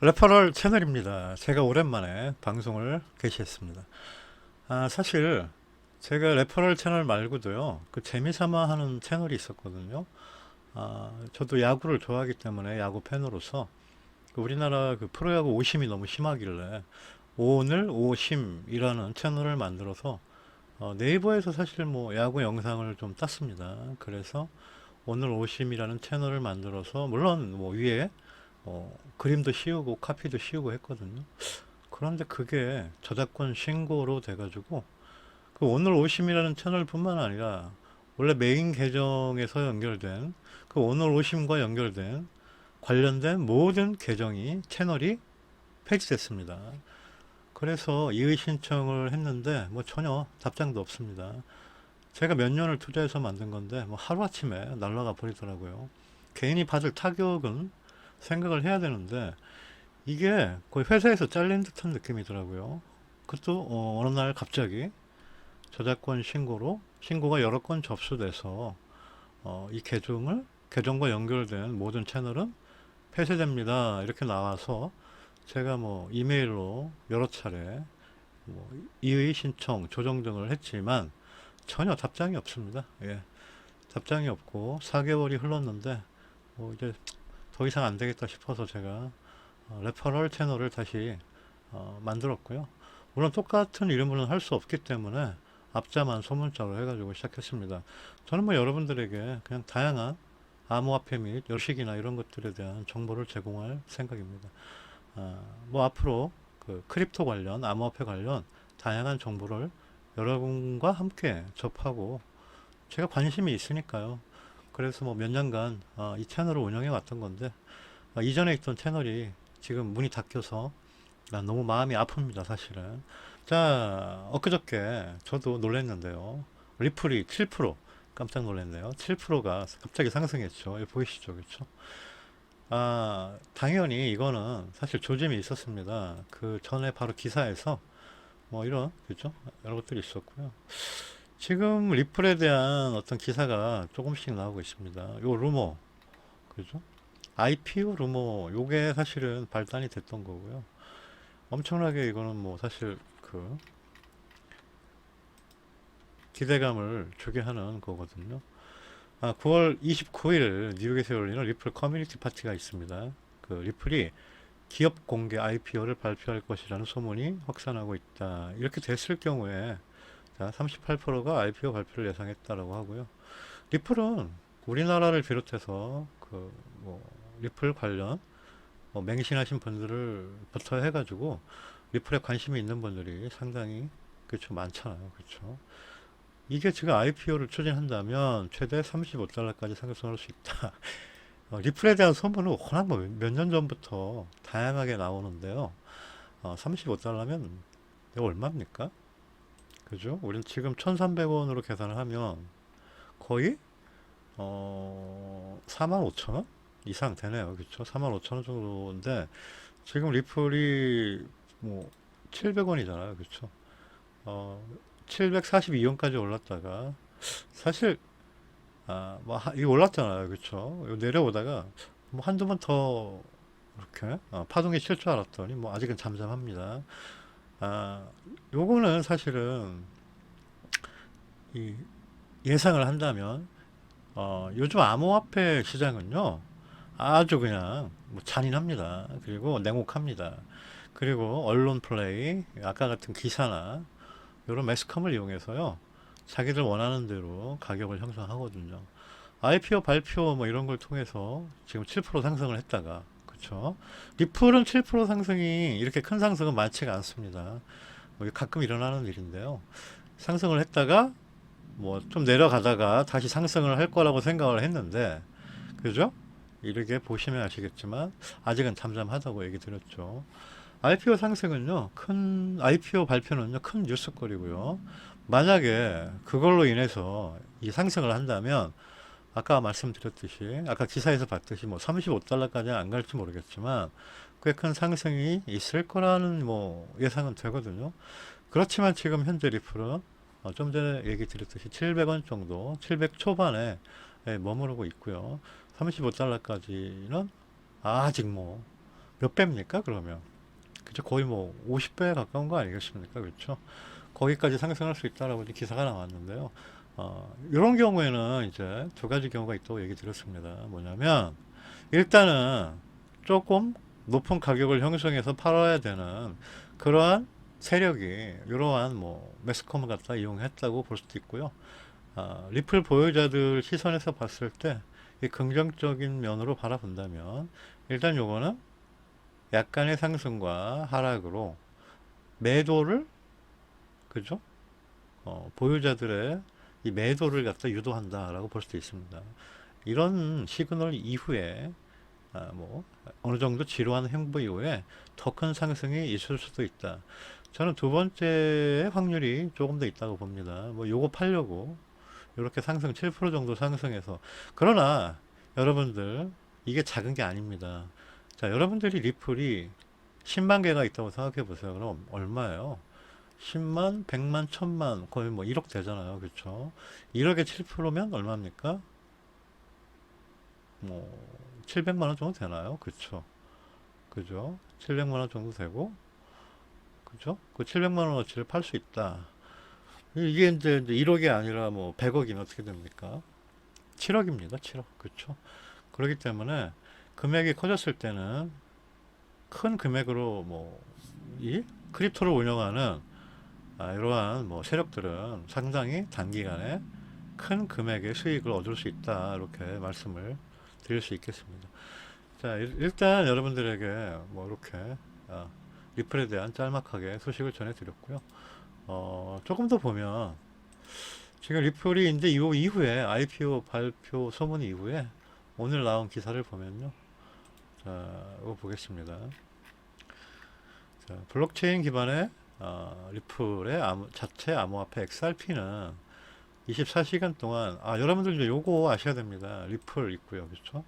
레퍼럴 채널입니다. 제가 오랜만에 방송을 개시했습니다. 사실 제가 레퍼럴 채널 말고도요, 그 재미삼아 하는 채널이 있었거든요. 저도 야구를 좋아하기 때문에 야구 팬으로서 그 우리나라 그 프로야구 오심이 너무 심하길래 오늘 오심이라는 채널을 만들어서 네이버에서 사실 뭐 야구 영상을 좀 땄습니다. 그래서 오늘 오심이라는 채널을 만들어서 물론 뭐 위에 그림도 씌우고 카피도 씌우고 했거든요. 그런데 그게 저작권 신고로 돼가지고 그 오늘 오심이라는 채널뿐만 아니라 원래 메인 계정에서 연결된 그 오늘 오심과 연결된 관련된 모든 계정이 채널이 폐지됐습니다. 그래서 이의 신청을 했는데 뭐 전혀 답장도 없습니다. 제가 몇 년을 투자해서 만든 건데 뭐 하루아침에 날아가 버리더라고요. 개인이 받을 타격은 생각을 해야 되는데 이게 거의 회사에서 잘린 듯한 느낌이더라고요. 그것도 어느 날 갑자기 저작권 신고가 여러 건 접수돼서 이 계정과 연결된 모든 채널은 폐쇄됩니다. 이렇게 나와서 제가 뭐 이메일로 여러 차례 뭐 이의 신청, 조정 등을 했지만 전혀 답장이 없습니다. 예, 답장이 없고 4개월이 흘렀는데 뭐 이제 더 이상 안 되겠다 싶어서 제가 레퍼럴 채널을 다시 만들었고요. 물론 똑같은 이름으로는 할 수 없기 때문에 앞자만 소문자로 해가지고 시작했습니다. 저는 뭐 여러분들에게 그냥 다양한 암호화폐 및 여식이나 이런 것들에 대한 정보를 제공할 생각입니다. 뭐 앞으로 그 크립토 관련, 암호화폐 관련 다양한 정보를 여러분과 함께 접하고 제가 관심이 있으니까요. 그래서 뭐 몇 년간 이 채널을 운영해 왔던 건데 이전에 있던 채널이 지금 문이 닫혀서 난 너무 마음이 아픕니다, 사실은. 자, 엊그저께 저도 놀랐는데요. 리플이 7% 깜짝 놀랐네요. 7%가 갑자기 상승했죠. 여기 보이시죠, 그렇죠? 당연히 이거는 사실 조짐이 있었습니다. 그 전에 바로 기사에서 뭐 이런, 그죠? 여러 것들이 있었고요. 지금 리플에 대한 어떤 기사가 조금씩 나오고 있습니다. 요 루머, 그죠? IPO 루머, 요게 사실은 발단이 됐던 거고요. 엄청나게 이거는 뭐 사실 그 기대감을 주게 하는 거거든요. 9월 29일 뉴욕에서 열리는 리플 커뮤니티 파티가 있습니다. 그 리플이 기업 공개 IPO를 발표할 것이라는 소문이 확산하고 있다. 이렇게 됐을 경우에 38%가 IPO 발표를 예상했다라고 하고요. 리플은 우리나라를 비롯해서 그 뭐 리플 관련 맹신하신 분들을부터 해가지고 리플에 관심이 있는 분들이 상당히 그렇죠 많잖아요. 그렇죠. 이게 지금 IPO를 추진한다면 최대 35달러까지 상승할 수 있다. 리플에 대한 소문은 워낙 몇 년 전부터 다양하게 나오는데요. 35달러면 이거 얼마입니까? 그죠? 우리는 지금 1,300원으로 계산을 하면 거의 45,000원 이상 되네요. 그렇죠? 45,000원 정도인데 지금 리플이 뭐 700원이잖아요. 그렇죠? 어, 742원까지 올랐다가 사실 뭐 이거 올랐잖아요. 그렇죠? 이거 내려오다가 뭐 한두 번 더 이렇게 파동이 칠 줄 알았더니 뭐 아직은 잠잠합니다. 아, 요거는 사실은 이 예상을 한다면 요즘 암호화폐 시장은요 아주 그냥 뭐 잔인합니다. 그리고 냉혹합니다. 그리고 언론 플레이, 아까 같은 기사나 이런 매스컴을 이용해서요 자기들 원하는 대로 가격을 형성하거든요. IPO 발표 뭐 이런 걸 통해서 지금 7% 상승을 했다가 그쵸? 리플은 7% 상승이 이렇게 큰 상승은 많지가 않습니다. 뭐 가끔 일어나는 일인데요. 상승을 했다가 뭐 좀 내려가다가 다시 상승을 할 거라고 생각을 했는데 그죠? 이렇게 보시면 아시겠지만 아직은 잠잠하다고 얘기 드렸죠. IPO 상승은요, IPO 발표는요, 큰 뉴스거리고요. 만약에 그걸로 인해서 이 상승을 한다면 아까 말씀드렸듯이 아까 기사에서 봤듯이 뭐 35달러까지는 안 갈지 모르겠지만 꽤 큰 상승이 있을 거라는 뭐 예상은 되거든요. 그렇지만 지금 현재 리플은 좀 전에 얘기 드렸듯이 700원 정도, 700 초반에 머무르고 있고요. 35달러까지는 아직 뭐 몇 배입니까 그러면? 그죠? 거의 뭐 50배에 가까운 거 아니겠습니까? 그렇죠? 거기까지 상승할 수 있다라고 이제 기사가 나왔는데요. 이런 경우에는 이제 두 가지 경우가 있다고 얘기 드렸습니다. 뭐냐면 일단은 조금 높은 가격을 형성해서 팔아야 되는 그러한 세력이 이러한 뭐 매스컴을 갖다 이용했다고 볼 수도 있고요. 리플 보유자들 시선에서 봤을 때 이 긍정적인 면으로 바라본다면 일단 요거는 약간의 상승과 하락으로 매도를, 그죠? 보유자들의 이 매도를 갖다 유도한다라고 볼 수도 있습니다. 이런 시그널 이후에 뭐 어느 정도 지루한 행보 이후에 더 큰 상승이 있을 수도 있다. 저는 두 번째 확률이 조금 더 있다고 봅니다. 뭐 요거 팔려고 이렇게 상승 7% 정도 상승해서, 그러나 여러분들 이게 작은 게 아닙니다. 자, 여러분들이 리플이 10만 개가 있다고 생각해 보세요. 그럼 얼마예요? 10만, 100만, 1000만, 거의 뭐 1억 되잖아요. 그렇죠? 1억에 7%면 얼마입니까? 뭐 700만 원 정도 되나요? 그렇죠? 그죠? 700만 원 정도 되고, 그죠? 그 700만 원어치를 팔 수 있다. 이게 이제 1억이 아니라 뭐 100억이면 어떻게 됩니까? 7억입니다. 7억. 그렇죠? 그렇기 때문에 금액이 커졌을 때는 큰 금액으로 뭐 이 크립토를 운영하는 이러한 뭐 세력들은 상당히 단기간에 큰 금액의 수익을 얻을 수 있다. 이렇게 말씀을 드릴 수 있겠습니다. 자, 일단 여러분들에게 뭐 이렇게 리플에 대한 짤막하게 소식을 전해드렸고요. 조금 더 보면 지금 리플이 이제 이후에 IPO 발표 소문 이후에 오늘 나온 기사를 보면요. 자, 이거 보겠습니다. 자, 블록체인 기반의 리플의 자체 암호화폐 XRP는 24시간 동안, 여러분들 이제 요거 아셔야 됩니다. 리플 있고요. 그렇죠?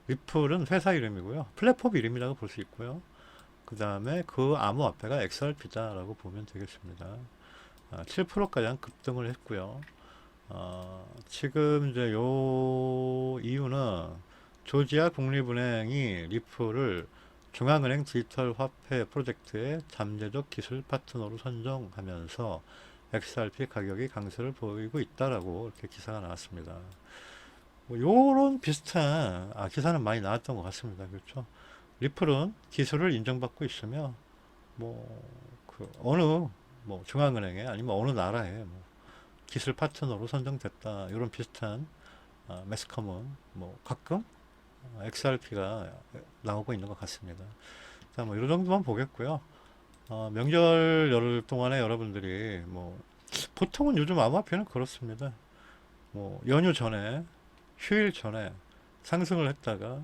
리플은 회사 이름이고요. 플랫폼 이름이라고 볼 수 있고요. 그 다음에 그 암호화폐가 XRP다라고 보면 되겠습니다. 7%가량 급등을 했고요. 지금 이제 요 이유는 조지아 국립은행이 리플을 중앙은행 디지털 화폐 프로젝트의 잠재적 기술 파트너로 선정하면서 XRP 가격이 강세를 보이고 있다라고 이렇게 기사가 나왔습니다. 뭐 요런 비슷한 기사는 많이 나왔던 것 같습니다. 그렇죠? 리플은 기술을 인정받고 있으며 그 어느 뭐 중앙은행에 아니면 어느 나라에 뭐 기술 파트너로 선정됐다, 이런 비슷한 매스컴은 뭐 가끔 XRP가 나오고 있는 것 같습니다. 자, 뭐 이런 정도만 보겠고요. 명절 열 동안에 여러분들이 뭐 보통은 요즘 암호화폐는 그렇습니다. 뭐 연휴 전에, 휴일 전에 상승을 했다가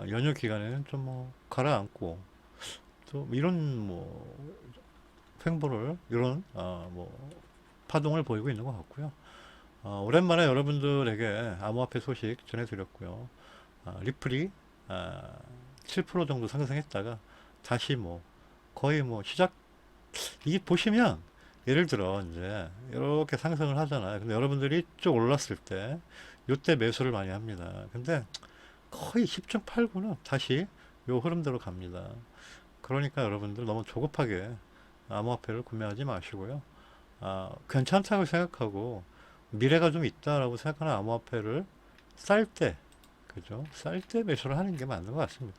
연휴 기간에는 좀 뭐 가라앉고, 또 이런 뭐 횡보를, 이런 뭐 파동을 보이고 있는 것 같고요. 오랜만에 여러분들에게 암호화폐 소식 전해드렸고요. 리플이 7% 정도 상승했다가 다시 뭐 거의 뭐 이게 보시면 예를 들어 이제 이렇게 상승을 하잖아요. 근데 여러분들이 쭉 올랐을 때 요때 매수를 많이 합니다. 근데 거의 10중 8구는 다시 요 흐름대로 갑니다. 그러니까 여러분들 너무 조급하게 암호화폐를 구매하지 마시고요. 괜찮다고 생각하고 미래가 좀 있다라고 생각하는 암호화폐를 쌀 때, 그죠? 쌀 때 매수를 하는 게 맞는 것 같습니다.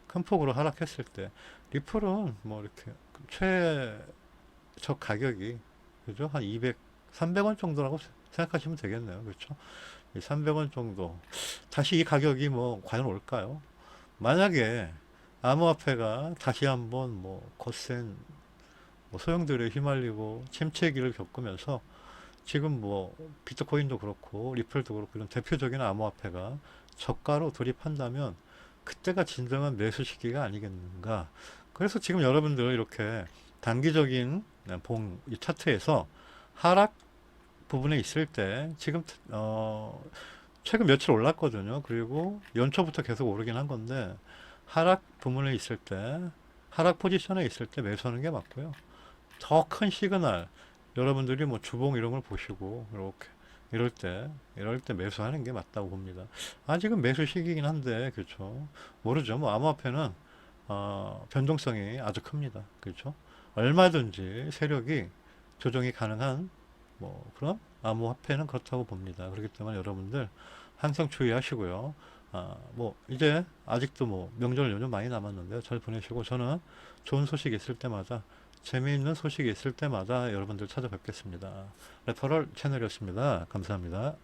큰 폭으로 하락했을 때. 리플은 뭐 이렇게 최저 가격이, 그죠? 한 200, 300원 정도라고 생각하시면 되겠네요. 그렇죠? 300원 정도. 다시 이 가격이 뭐 과연 올까요? 만약에 암호화폐가 다시 한번 뭐 거센 뭐 소형들에 휘말리고 침체기를 겪으면서 지금 뭐 비트코인도 그렇고 리플도 그렇고 이런 대표적인 암호화폐가 저가로 돌입한다면 그때가 진정한 매수 시기가 아니겠는가. 그래서 지금 여러분들 이렇게 단기적인 이 차트에서 하락 부분에 있을 때 지금 최근 며칠 올랐거든요. 그리고 연초부터 계속 오르긴 한 건데 하락 부분에 있을 때, 하락 포지션에 있을 때 매수하는 게 맞고요. 더 큰 시그널, 여러분들이 뭐 주봉 이런 걸 보시고 이렇게 이럴 때 매수하는 게 맞다고 봅니다. 아직은 매수 시기이긴 한데, 그렇죠. 모르죠. 뭐 암호화폐는 변동성이 아주 큽니다. 그렇죠? 얼마든지 세력이 조정이 가능한 뭐 그런 암호화폐는 그렇다고 봅니다. 그렇기 때문에 여러분들 항상 주의하시고요. 뭐 이제 아직도 뭐 명절 연휴 많이 남았는데요. 잘 보내시고 저는 좋은 소식이 있을 때마다 재미있는 소식이 있을 때마다 여러분들 찾아뵙겠습니다. 레퍼럴 채널이었습니다. 감사합니다.